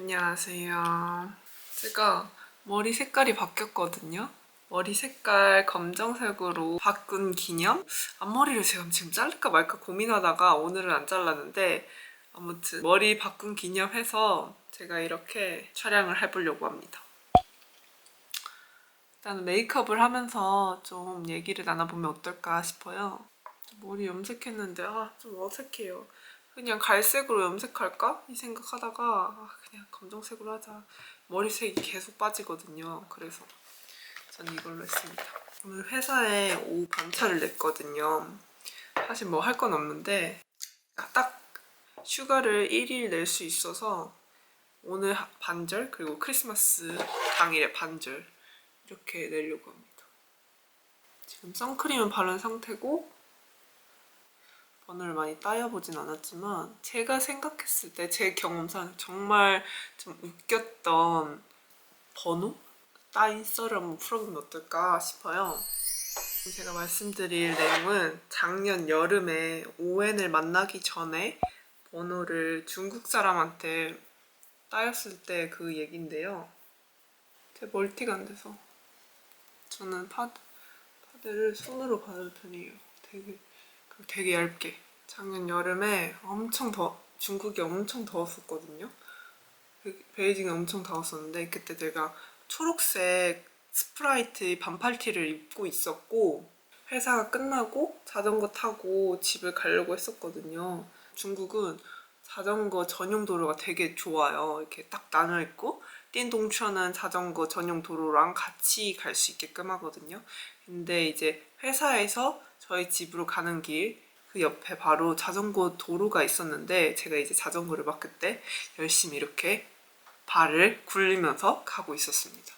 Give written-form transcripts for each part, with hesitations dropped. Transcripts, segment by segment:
안녕하세요. 제가 머리 색깔이 바뀌었거든요. 머리 색깔 검정색으로 바꾼 기념? 앞머리를 제가 지금 자를까 말까 고민하다가 오늘은 안 잘랐는데, 아무튼 머리 바꾼 기념해서 제가 이렇게 촬영을 해보려고 합니다. 일단 메이크업을 하면서 좀 얘기를 나눠보면 어떨까 싶어요. 머리 염색했는데 좀 어색해요. 그냥 갈색으로 염색할까? 이 생각하다가 그냥 검정색으로 하자. 머리색이 계속 빠지거든요. 그래서 저는 이걸로 했습니다. 오늘 회사에 오후 반차를 냈거든요. 사실 뭐 할 건 없는데 딱 휴가를 1일 낼 수 있어서 오늘 반절 그리고 크리스마스 당일에 반절 이렇게 내려고 합니다. 지금 선크림은 바른 상태고 번호를 많이 따여보진 않았지만 제가 생각했을 때 제 경험상 정말 좀 웃겼던 번호? 따인 썰을 한번 풀어보면 어떨까 싶어요. 제가 말씀드릴 내용은 작년 여름에 오웬을 만나기 전에 번호를 중국 사람한테 따였을 때 그 얘긴데요. 제 멀티가 안 돼서 저는 파데를 손으로 받을 편이에요. 되게 얇게. 작년 여름에 중국이 엄청 더웠었거든요. 베이징이 엄청 더웠었는데 그때 내가 초록색 스프라이트 반팔티를 입고 있었고 회사가 끝나고 자전거 타고 집을 가려고 했었거든요. 중국은 자전거 전용 도로가 되게 좋아요. 이렇게 딱 나눠 있고 띵동천은 자전거 전용 도로랑 같이 갈 수 있게끔 하거든요. 근데 이제 회사에서 저희 집으로 가는 길 그 옆에 바로 자전거 도로가 있었는데 제가 이제 자전거를 막 그때 열심히 이렇게 발을 굴리면서 가고 있었습니다.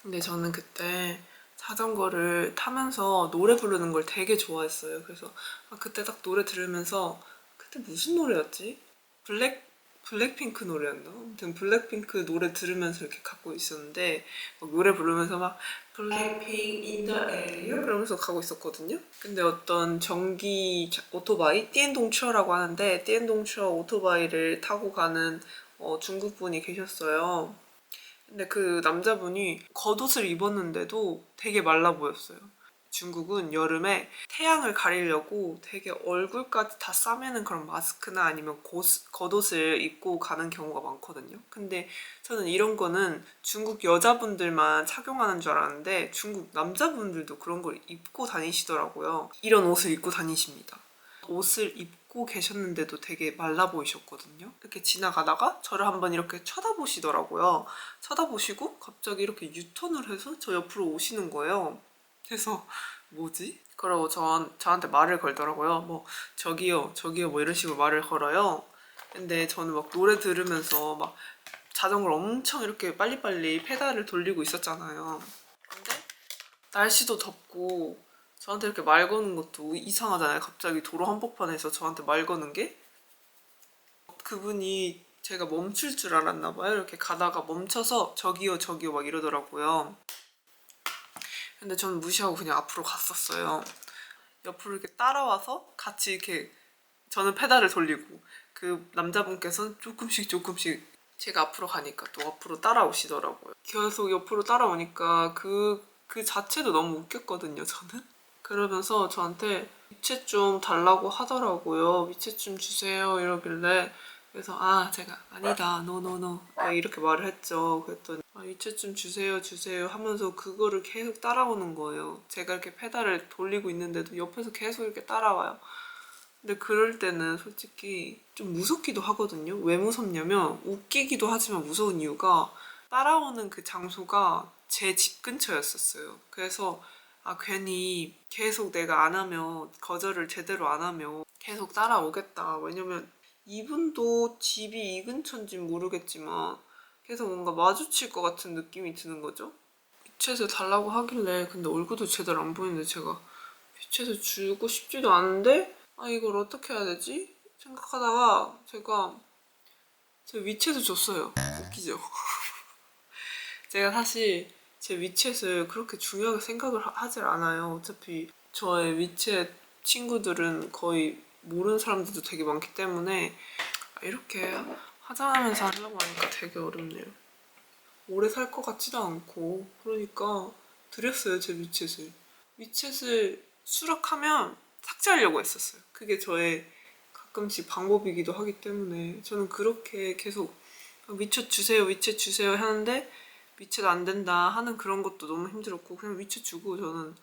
근데 저는 그때 자전거를 타면서 노래 부르는 걸 되게 좋아했어요. 그래서 그때 딱 노래 들으면서 그때 무슨 노래였지? 블랙핑크 노래였나? 아무튼 블랙핑크 노래 들으면서 이렇게 갖고 있었는데 막 노래 부르면서 막 블랙핑크 in the air 그러면서 가고 있었거든요. 근데 어떤 전기 오토바이 띠엔동추어라고 하는데 띠엔동추어 오토바이를 타고 가는 중국 분이 계셨어요. 근데 그 남자분이 겉옷을 입었는데도 되게 말라 보였어요. 중국은 여름에 태양을 가리려고 되게 얼굴까지 다 싸매는 그런 마스크나 아니면 겉옷을 입고 가는 경우가 많거든요. 근데 저는 이런 거는 중국 여자분들만 착용하는 줄 알았는데 중국 남자분들도 그런 걸 입고 다니시더라고요. 이런 옷을 입고 다니십니다. 옷을 입고 계셨는데도 되게 말라 보이셨거든요. 이렇게 지나가다가 저를 한번 이렇게 쳐다보시더라고요. 쳐다보시고 갑자기 이렇게 유턴을 해서 저 옆으로 오시는 거예요. 그래서 뭐지? 그러고 저한테 말을 걸더라고요. 뭐 저기요 뭐 이런 식으로 말을 걸어요. 근데 저는 막 노래 들으면서 막 자전거를 엄청 이렇게 빨리빨리 페달을 돌리고 있었잖아요. 근데 날씨도 덥고 저한테 이렇게 말 거는 것도 이상하잖아요. 갑자기 도로 한복판에서 저한테 말 거는 게. 그분이 제가 멈출 줄 알았나 봐요. 이렇게 가다가 멈춰서 저기요 막 이러더라고요. 근데 저는 무시하고 그냥 앞으로 갔었어요. 옆으로 이렇게 따라와서 같이 이렇게 저는 페달을 돌리고 그 남자분께서는 조금씩 제가 앞으로 가니까 또 앞으로 따라오시더라고요. 계속 옆으로 따라오니까 그 자체도 너무 웃겼거든요, 저는. 그러면서 저한테 위챗 좀 달라고 하더라고요. 위챗 좀 주세요 이러길래 그래서 제가 아니다 노노노 이렇게 말을 했죠. 그랬더니 위챗 좀 주세요 하면서 그거를 계속 따라오는 거예요. 제가 이렇게 페달을 돌리고 있는데도 옆에서 계속 이렇게 따라와요. 근데 그럴 때는 솔직히 좀 무섭기도 하거든요. 왜 무섭냐면 웃기기도 하지만 무서운 이유가 따라오는 그 장소가 제 집 근처였었어요. 그래서 괜히 계속 내가 안 하면 거절을 제대로 안 하면 계속 따라오겠다. 왜냐면 이분도 집이 이 근처인지는 모르겠지만 계속 뭔가 마주칠 것 같은 느낌이 드는 거죠. 위챗을 달라고 하길래 근데 얼굴도 제대로 안 보이는데 제가 위챗을 주고 싶지도 않은데 이걸 어떻게 해야 되지? 생각하다가 제가 제 위챗을 줬어요. 웃기죠? 제가 사실 제 위챗을 그렇게 중요하게 생각을 하질 않아요. 어차피 저의 위챗 친구들은 거의 모르는 사람들도 되게 많기 때문에 이렇게 화장하면서 하려고 하니까 되게 어렵네요. 오래 살 것 같지도 않고. 그러니까 드렸어요, 제 위챗을. 위챗을 수락하면 삭제하려고 했었어요. 그게 저의 가끔씩 방법이기도 하기 때문에 저는 그렇게 계속 위챗 주세요, 위챗 주세요 하는데 위챗 안 된다 하는 그런 것도 너무 힘들었고, 그냥 위챗 주고 저는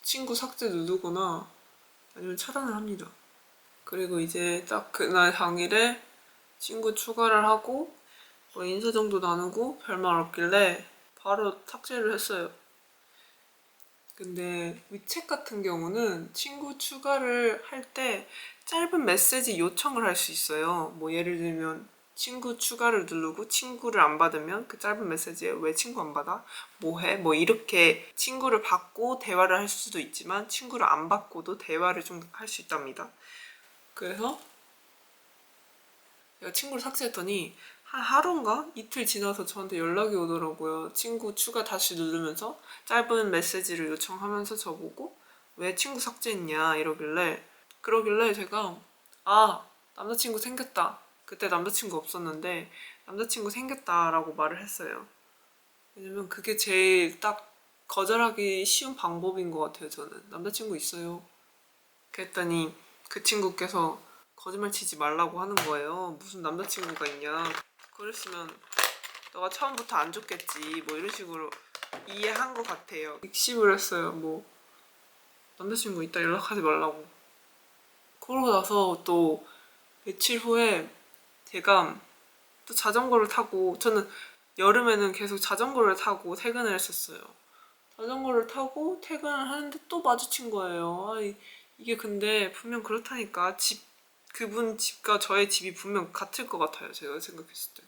친구 삭제 누르거나 아니면 차단을 합니다. 그리고 이제 딱 그날 당일에 친구 추가를 하고 뭐 인사 정도 나누고 별말 없길래 바로 삭제를 했어요. 근데 위챗 같은 경우는 친구 추가를 할 때 짧은 메시지 요청을 할 수 있어요. 뭐 예를 들면 친구 추가를 누르고 친구를 안 받으면 그 짧은 메시지에 왜 친구 안 받아? 뭐 해? 뭐 이렇게 친구를 받고 대화를 할 수도 있지만 친구를 안 받고도 대화를 좀 할 수 있답니다. 그래서 제가 친구를 삭제했더니 한 하루인가? 이틀 지나서 저한테 연락이 오더라고요. 친구 추가 다시 누르면서 짧은 메시지를 요청하면서 저보고 왜 친구 삭제했냐 이러길래, 그러길래 제가 남자친구 생겼다. 그때 남자친구 없었는데 남자친구 생겼다라고 말을 했어요. 왜냐면 그게 제일 딱 거절하기 쉬운 방법인 것 같아요. 저는 남자친구 있어요. 그랬더니 그 친구께서 거짓말 치지 말라고 하는 거예요. 무슨 남자친구가 있냐. 그랬으면 너가 처음부터 안 줬겠지. 뭐 이런 식으로 이해한 것 같아요. 익십을 했어요. 뭐 남자친구 있다 연락하지 말라고. 그러고 나서 또 며칠 후에 제가 또 자전거를 타고, 저는 여름에는 계속 자전거를 타고 퇴근을 했었어요. 자전거를 타고 퇴근을 하는데 또 마주친 거예요. 이게 근데 분명 그렇다니까. 그분 집과 저의 집이 분명 같을 것 같아요. 제가 생각했을 때.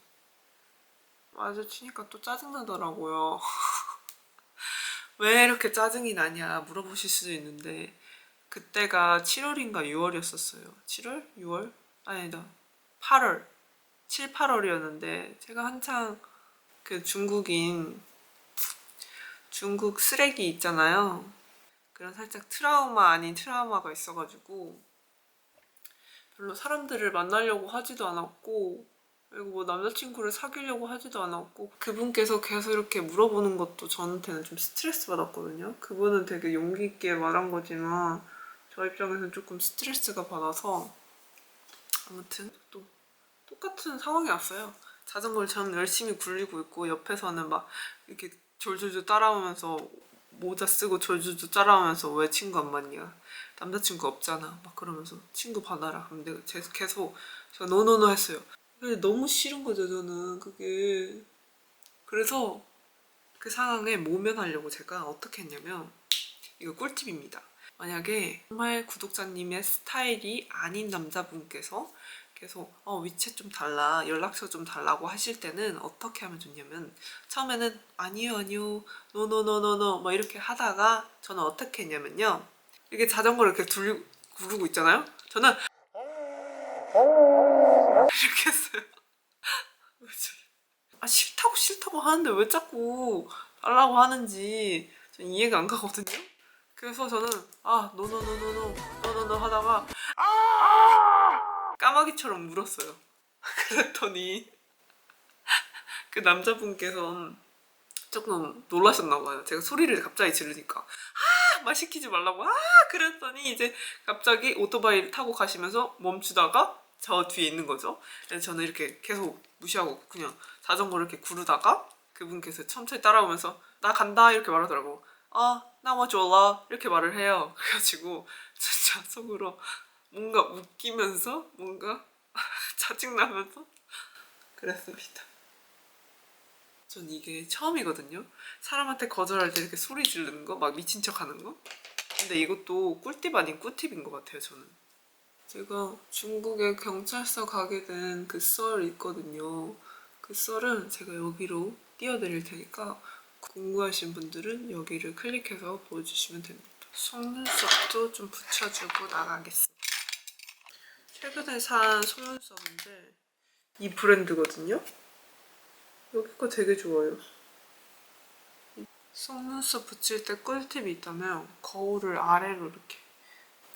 마주치니까 또 짜증나더라고요. 왜 이렇게 짜증이 나냐 물어보실 수도 있는데, 그때가 7월인가 6월이었었어요. 7월? 6월? 아니다. 8월. 7, 8월이었는데 제가 한창 그 중국 쓰레기 있잖아요. 그런 살짝 트라우마 아닌 트라우마가 있어가지고 별로 사람들을 만나려고 하지도 않았고, 그리고 뭐 남자친구를 사귀려고 하지도 않았고, 그분께서 계속 이렇게 물어보는 것도 저한테는 좀 스트레스 받았거든요. 그분은 되게 용기 있게 말한 거지만 저 입장에서는 조금 스트레스가 받아서, 아무튼 또 똑같은 상황이 왔어요. 자전거를 저는 열심히 굴리고 있고 옆에서는 막 이렇게 졸졸졸 따라오면서, 모자 쓰고 졸졸졸 따라오면서 왜 친구 안 받냐, 남자친구 없잖아 막 그러면서 친구 받아라. 근데 계속 제가 노노노 했어요. 근데 너무 싫은 거죠 저는 그게. 그래서 그 상황에 모면하려고 제가 어떻게 했냐면, 이거 꿀팁입니다. 만약에 정말 구독자님의 스타일이 아닌 남자분께서 계속 위챗 좀 달라, 연락처 좀 달라고 하실 때는 어떻게 하면 좋냐면, 처음에는 아니요 아니요 노노노노노 막 이렇게 하다가 저는 어떻게 했냐면요, 이게 자전거를 이렇게 구르고 있잖아요. 저는 이렇게 했어요. 싫다고 싫다고 하는데 왜 자꾸 달라고 하는지 전 이해가 안 가거든요. 그래서 저는 노노노노노 노노노 하다가 까마귀처럼 물었어요. 그랬더니 그 남자분께서 조금 놀라셨나 봐요. 제가 소리를 갑자기 지르니까 말 시키지 말라고 그랬더니 이제 갑자기 오토바이를 타고 가시면서 멈추다가 저 뒤에 있는 거죠. 그래서 저는 이렇게 계속 무시하고 그냥 자전거를 이렇게 구르다가 그분께서 천천히 따라오면서 나 간다 이렇게 말하더라고. 나 뭐 졸라 이렇게 말을 해요. 그래가지고 진짜 속으로 뭔가 웃기면서 뭔가 짜증나면서 그랬습니다. 전 이게 처음이거든요. 사람한테 거절할 때 이렇게 소리 지르는 거, 막 미친 척 하는 거. 근데 이것도 꿀팁 아닌 꿀팁인 것 같아요, 저는. 제가 중국에 경찰서 가게 된 그 썰 있거든요. 그 썰은 제가 여기로 띄워드릴 테니까 궁금하신 분들은 여기를 클릭해서 보여주시면 됩니다. 속눈썹도 좀 붙여주고 나가겠습니다. 최근에 산 속눈썹인데 이 브랜드거든요. 여기 거 되게 좋아요. 속눈썹 붙일 때 꿀팁이 있다면 거울을 아래로 이렇게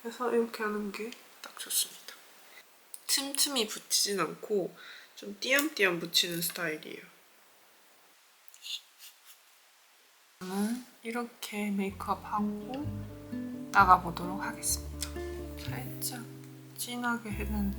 해서 이렇게 하는 게 딱 좋습니다. 틈틈이 붙이진 않고 좀 띄엄띄엄 묻히는 스타일이에요. 저는 이렇게 메이크업하고 나가보도록 하겠습니다. 살짝 진하게 했는데